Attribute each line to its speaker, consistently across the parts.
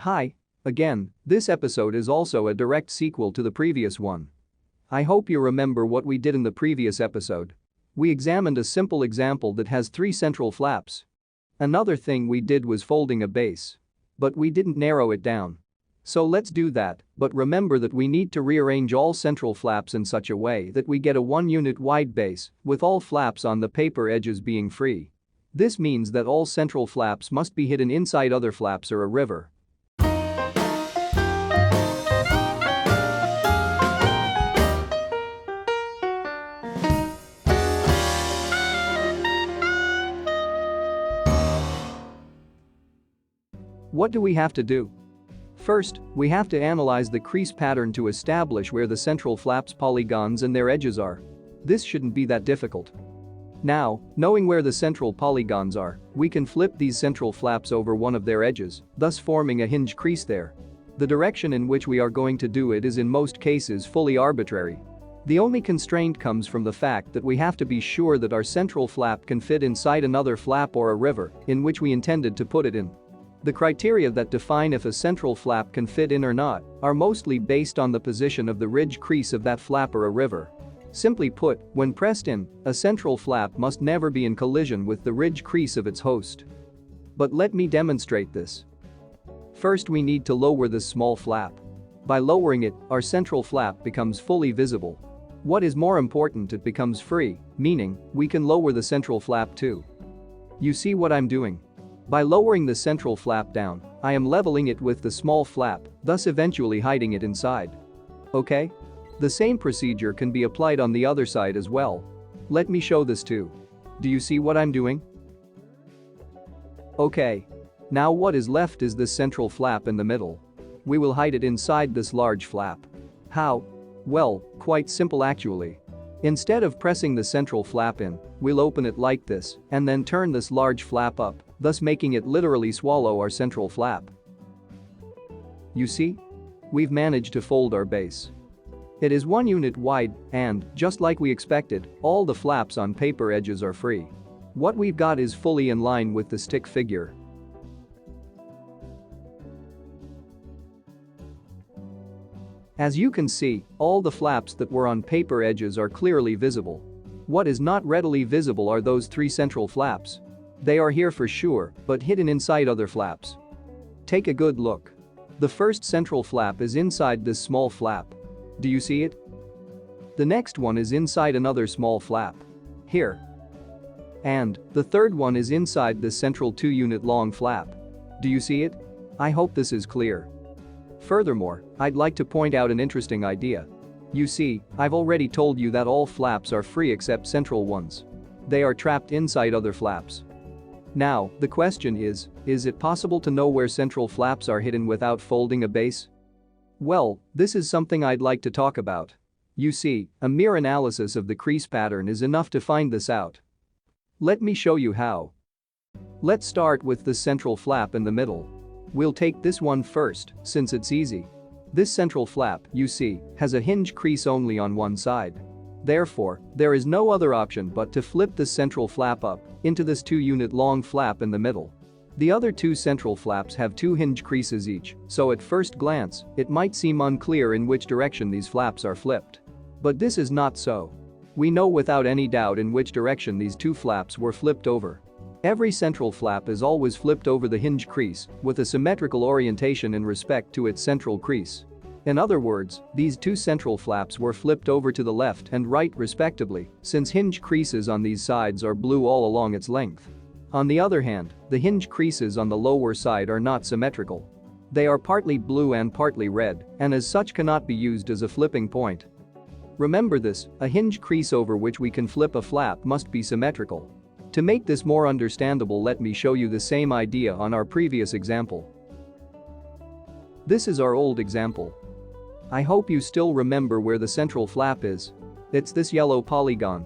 Speaker 1: Hi, again, this episode is also a direct sequel to the previous one. I hope you remember what we did in the previous episode. We examined a simple example that has 3 central flaps. Another thing we did was folding a base. But we didn't narrow it down. So let's do that, but remember that we need to rearrange all central flaps in such a way that we get a 1-unit wide base, with all flaps on the paper edges being free. This means that all central flaps must be hidden inside other flaps or a river. What do we have to do? First, we have to analyze the crease pattern to establish where the central flaps polygons and their edges are. This shouldn't be that difficult. Now, knowing where the central polygons are, we can flip these central flaps over one of their edges, thus forming a hinge crease there. The direction in which we are going to do it is in most cases fully arbitrary. The only constraint comes from the fact that we have to be sure that our central flap can fit inside another flap or a river in which we intended to put it in. The criteria that define if a central flap can fit in or not are mostly based on the position of the ridge crease of that flap or a river. Simply put, when pressed in, a central flap must never be in collision with the ridge crease of its host. But let me demonstrate this. First, we need to lower this small flap. By lowering it, our central flap becomes fully visible. What is more important, it becomes free, meaning we can lower the central flap too. You see what I'm doing? By lowering the central flap down, I am leveling it with the small flap, thus eventually hiding it inside. Okay? The same procedure can be applied on the other side as well. Let me show this too. Do you see what I'm doing? Okay. Now what is left is this central flap in the middle. We will hide it inside this large flap. How? Well, quite simple actually. Instead of pressing the central flap in, we'll open it like this and then turn this large flap up, thus making it literally swallow our central flap. You see? We've managed to fold our base. It is 1 unit wide and, just like we expected, all the flaps on paper edges are free. What we've got is fully in line with the stick figure. As you can see, all the flaps that were on paper edges are clearly visible. What is not readily visible are those 3 central flaps. They are here for sure, but hidden inside other flaps. Take a good look. The first central flap is inside this small flap. Do you see it? The next one is inside another small flap. Here. And the third one is inside this central 2-unit long flap. Do you see it? I hope this is clear. Furthermore, I'd like to point out an interesting idea. You see, I've already told you that all flaps are free except central ones. They are trapped inside other flaps. Now, the question is it possible to know where central flaps are hidden without folding a base? Well, this is something I'd like to talk about. You see, a mere analysis of the crease pattern is enough to find this out. Let me show you how. Let's start with the central flap in the middle. We'll take this one first, since it's easy. This central flap, you see, has a hinge crease only on one side. Therefore, there is no other option but to flip the central flap up into this 2-unit long flap in the middle. The other 2 central flaps have 2 hinge creases each, so at first glance, it might seem unclear in which direction these flaps are flipped. But this is not so. We know without any doubt in which direction these 2 flaps were flipped over. Every central flap is always flipped over the hinge crease with a symmetrical orientation in respect to its central crease. In other words, these 2 central flaps were flipped over to the left and right respectively, since hinge creases on these sides are blue all along its length. On the other hand, the hinge creases on the lower side are not symmetrical. They are partly blue and partly red, and as such cannot be used as a flipping point. Remember this, a hinge crease over which we can flip a flap must be symmetrical. To make this more understandable, let me show you the same idea on our previous example. This is our old example. I hope you still remember where the central flap is. It's this yellow polygon.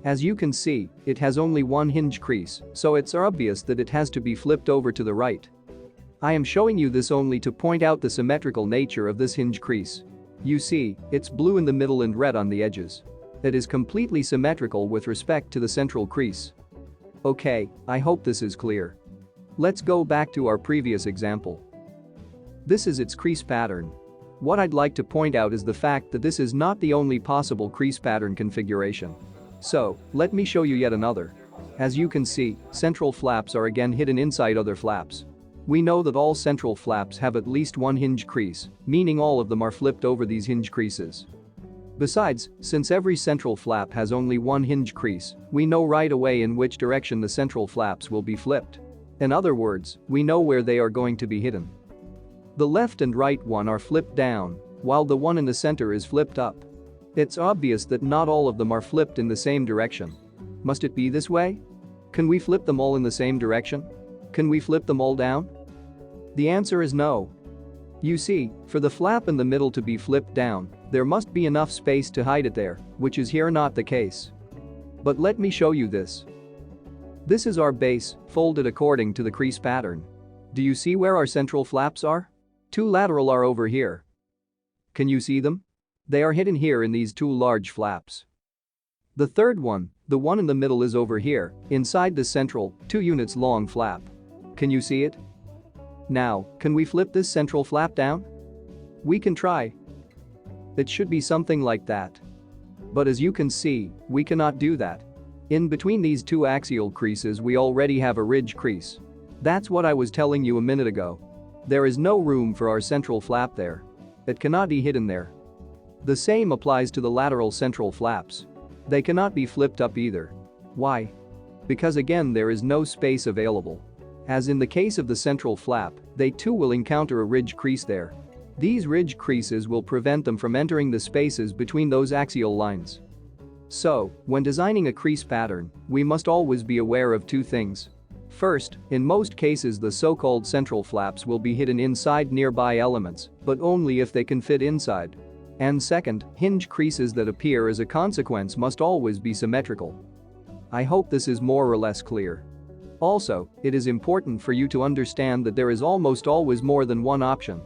Speaker 1: As you can see, it has only 1 hinge crease, so it's obvious that it has to be flipped over to the right. I am showing you this only to point out the symmetrical nature of this hinge crease. You see, it's blue in the middle and red on the edges. It is completely symmetrical with respect to the central crease. Okay, I hope this is clear. Let's go back to our previous example. This is its crease pattern. What I'd like to point out is the fact that this is not the only possible crease pattern configuration. So, let me show you yet another. As you can see, central flaps are again hidden inside other flaps. We know that all central flaps have at least one hinge crease, meaning all of them are flipped over these hinge creases. Besides, since every central flap has only one hinge crease, we know right away in which direction the central flaps will be flipped. In other words, we know where they are going to be hidden. The left and right one are flipped down, while the one in the center is flipped up. It's obvious that not all of them are flipped in the same direction. Must it be this way? Can we flip them all in the same direction? Can we flip them all down? The answer is no. You see, for the flap in the middle to be flipped down, there must be enough space to hide it there, which is here not the case. But let me show you this. This is our base, folded according to the crease pattern. Do you see where our central flaps are? Two lateral are over here. Can you see them? They are hidden here in these two large flaps. The third one, the one in the middle, is over here, inside the central, 2 units long flap. Can you see it? Now, can we flip this central flap down? We can try. It should be something like that. But as you can see, we cannot do that. In between these two axial creases we already have a ridge crease. That's what I was telling you a minute ago. There is no room for our central flap there. It cannot be hidden there. The same applies to the lateral central flaps. They cannot be flipped up either. Why? Because again there is no space available. As in the case of the central flap, they too will encounter a ridge crease there. These ridge creases will prevent them from entering the spaces between those axial lines. So, when designing a crease pattern, we must always be aware of two things. First, in most cases the so-called central flaps will be hidden inside nearby elements, but only if they can fit inside. And second, hinge creases that appear as a consequence must always be symmetrical. I hope this is more or less clear. Also, it is important for you to understand that there is almost always more than one option.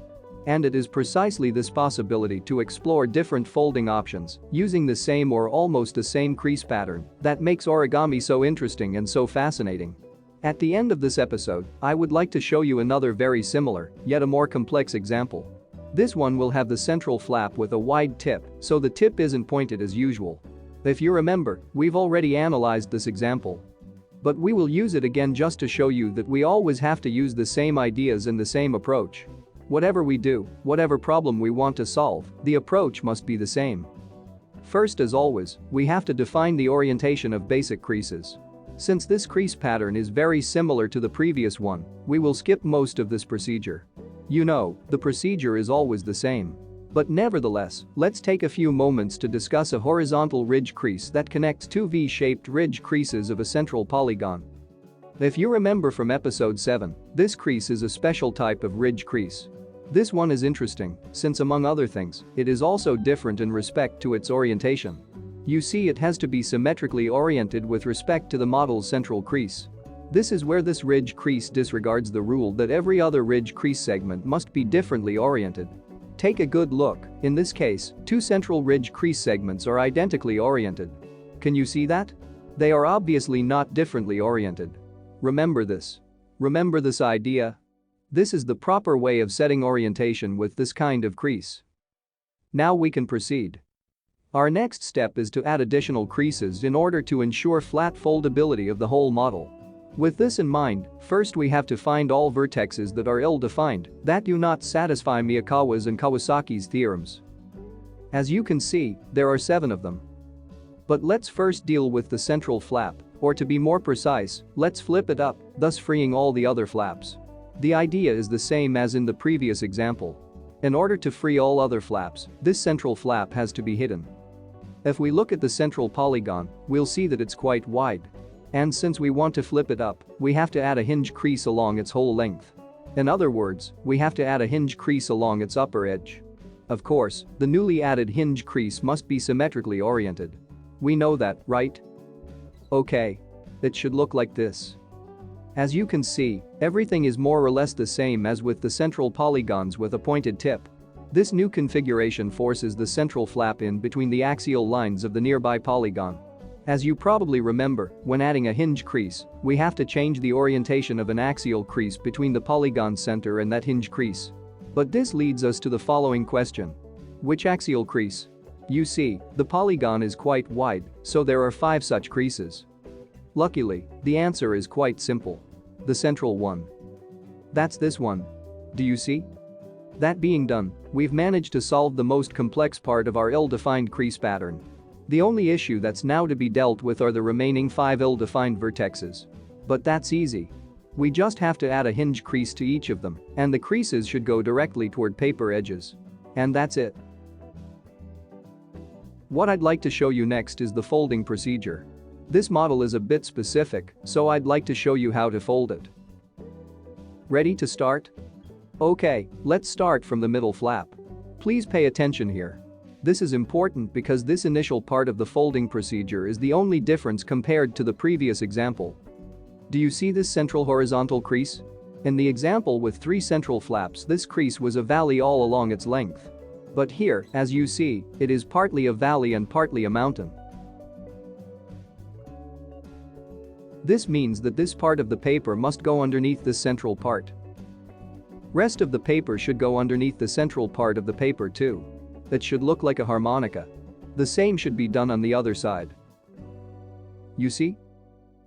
Speaker 1: And it is precisely this possibility to explore different folding options using the same or almost the same crease pattern that makes origami so interesting and so fascinating. At the end of this episode, I would like to show you another very similar, yet a more complex example. This one will have the central flap with a wide tip, so the tip isn't pointed as usual. If you remember, we've already analyzed this example. But we will use it again just to show you that we always have to use the same ideas and the same approach. Whatever we do, whatever problem we want to solve, the approach must be the same. First, as always, we have to define the orientation of basic creases. Since this crease pattern is very similar to the previous one, we will skip most of this procedure. You know, the procedure is always the same. But nevertheless, let's take a few moments to discuss a horizontal ridge crease that connects two V-shaped ridge creases of a central polygon. If you remember from episode 7, this crease is a special type of ridge crease. This one is interesting, since among other things, it is also different in respect to its orientation. You see, it has to be symmetrically oriented with respect to the model's central crease. This is where this ridge crease disregards the rule that every other ridge crease segment must be differently oriented. Take a good look. In this case, two central ridge crease segments are identically oriented. Can you see that? They are obviously not differently oriented. Remember this. Remember this idea. This is the proper way of setting orientation with this kind of crease. Now we can proceed. Our next step is to add additional creases in order to ensure flat foldability of the whole model. With this in mind, first we have to find all vertexes that are ill-defined, that do not satisfy Miyakawa's and Kawasaki's theorems. As you can see, there are 7 of them. But let's first deal with the central flap, or to be more precise, let's flip it up, thus freeing all the other flaps. The idea is the same as in the previous example. In order to free all other flaps, this central flap has to be hidden. If we look at the central polygon, we'll see that it's quite wide. And since we want to flip it up, we have to add a hinge crease along its whole length. In other words, we have to add a hinge crease along its upper edge. Of course, the newly added hinge crease must be symmetrically oriented. We know that, right? Okay. It should look like this. As you can see, everything is more or less the same as with the central polygons with a pointed tip. This new configuration forces the central flap in between the axial lines of the nearby polygon. As you probably remember, when adding a hinge crease, we have to change the orientation of an axial crease between the polygon center and that hinge crease. But this leads us to the following question. Which axial crease? You see, the polygon is quite wide, so there are 5 such creases. Luckily, the answer is quite simple. The central one. That's this one. Do you see? That being done, we've managed to solve the most complex part of our ill-defined crease pattern. The only issue that's now to be dealt with are the remaining 5 ill-defined vertexes. But that's easy. We just have to add a hinge crease to each of them, and the creases should go directly toward paper edges. And that's it. What I'd like to show you next is the folding procedure. This model is a bit specific, so I'd like to show you how to fold it. Ready to start? Okay, let's start from the middle flap. Please pay attention here. This is important because this initial part of the folding procedure is the only difference compared to the previous example. Do you see this central horizontal crease? In the example with 3 central flaps, this crease was a valley all along its length. But here, as you see, it is partly a valley and partly a mountain. This means that this part of the paper must go underneath this central part. Rest of the paper should go underneath the central part of the paper too. It should look like a harmonica. The same should be done on the other side. You see?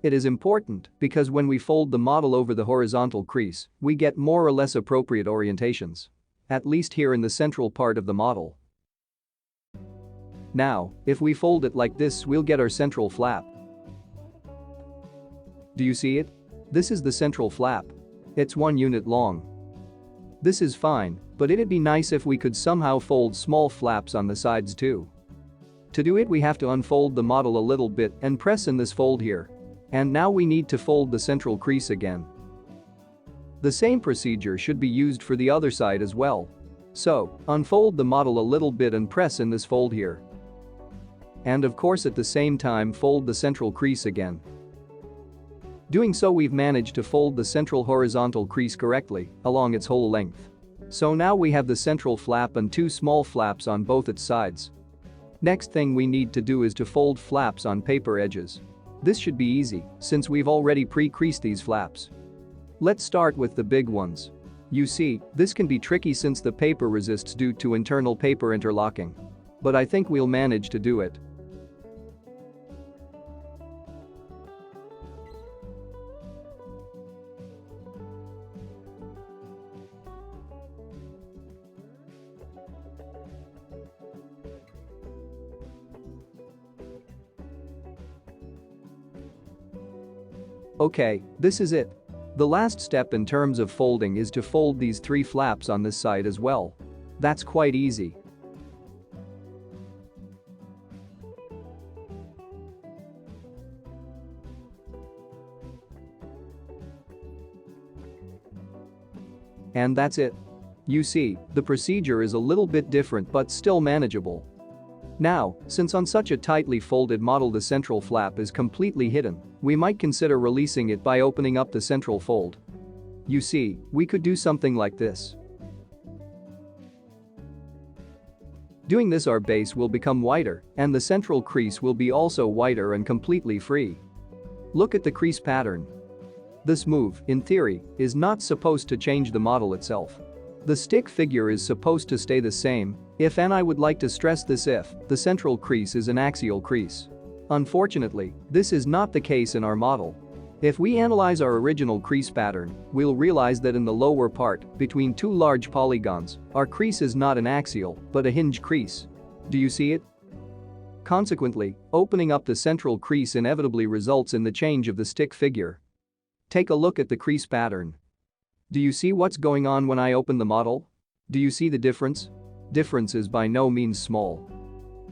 Speaker 1: It is important because when we fold the model over the horizontal crease, we get more or less appropriate orientations. At least here in the central part of the model. Now, if we fold it like this, we'll get our central flap. Do you see it? This is the central flap. It's 1 unit long. This is fine, but it'd be nice if we could somehow fold small flaps on the sides too. To do it, we have to unfold the model a little bit and press in this fold here. And now we need to fold the central crease again. The same procedure should be used for the other side as well. So, unfold the model a little bit and press in this fold here. And of course at the same time fold the central crease again. Doing so, we've managed to fold the central horizontal crease correctly along its whole length. So now we have the central flap and 2 small flaps on both its sides. Next thing we need to do is to fold flaps on paper edges. This should be easy since we've already pre-creased these flaps. Let's start with the big ones. You see, this can be tricky since the paper resists due to internal paper interlocking. But I think we'll manage to do it. Okay, this is it. The last step in terms of folding is to fold these 3 flaps on this side as well. That's quite easy. And that's it. You see, the procedure is a little bit different but still manageable. Now, since on such a tightly folded model the central flap is completely hidden, we might consider releasing it by opening up the central fold. You see, we could do something like this. Doing this, our base will become wider, and the central crease will be also wider and completely free. Look at the crease pattern. This move, in theory, is not supposed to change the model itself. The stick figure is supposed to stay the same, if, and I would like to stress this, if the central crease is an axial crease. Unfortunately, this is not the case in our model. If we analyze our original crease pattern, we'll realize that in the lower part, between 2 large polygons, our crease is not an axial, but a hinge crease. Do you see it? Consequently, opening up the central crease inevitably results in the change of the stick figure. Take a look at the crease pattern. Do you see what's going on when I open the model? Do you see the difference? Difference is by no means small.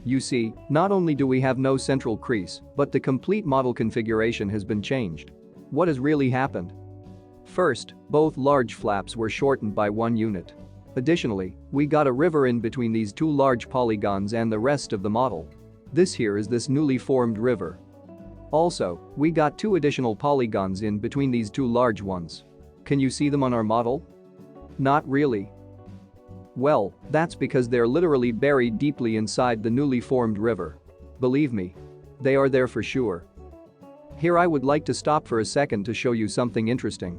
Speaker 1: You see, not only do we have no central crease, but the complete model configuration has been changed. What has really happened? First, both large flaps were shortened by 1 unit. Additionally, we got a river in between these 2 large polygons and the rest of the model. This here is this newly formed river. Also, we got 2 additional polygons in between these 2 large ones. Can you see them on our model? Not really. Well, that's because they're literally buried deeply inside the newly formed river. Believe me, they are there for sure. Here I would like to stop for a second to show you something interesting.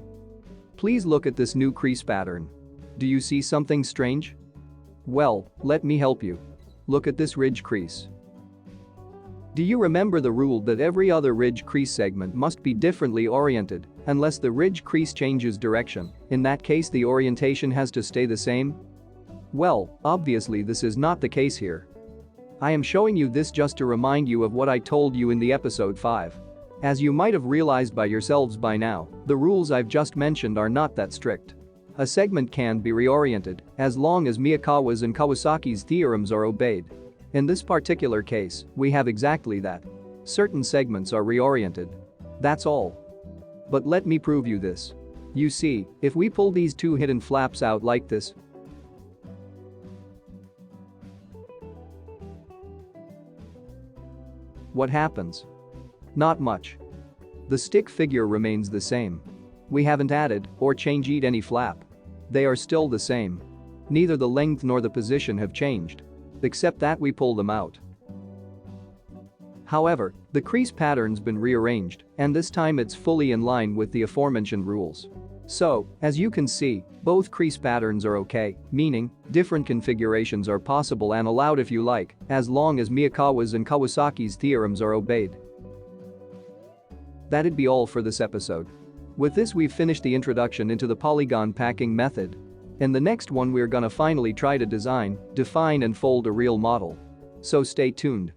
Speaker 1: Please look at this new crease pattern. Do you see something strange? Well, let me help you. Look at this ridge crease. Do you remember the rule that every other ridge crease segment must be differently oriented unless the ridge crease changes direction? In that case, the orientation has to stay the same? Well, obviously this is not the case here. I am showing you this just to remind you of what I told you in the episode 5. As you might have realized by yourselves by now, the rules I've just mentioned are not that strict. A segment can be reoriented as long as Miyakawa's and Kawasaki's theorems are obeyed. In this particular case, we have exactly that. Certain segments are reoriented. That's all. But let me prove you this. You see, if we pull these two hidden flaps out like this, what happens? Not much. The stick figure remains the same. We haven't added or changed any flap. They are still the same. Neither the length nor the position have changed. Except that we pull them out. However, the crease pattern's been rearranged, and this time it's fully in line with the aforementioned rules. So, as you can see, both crease patterns are okay, meaning different configurations are possible and allowed if you like, as long as Miyakawa's and Kawasaki's theorems are obeyed. That'd be all for this episode. With this, we've finished the introduction into the polygon packing method. In the next one, we're gonna finally try to design, define and fold a real model. So stay tuned.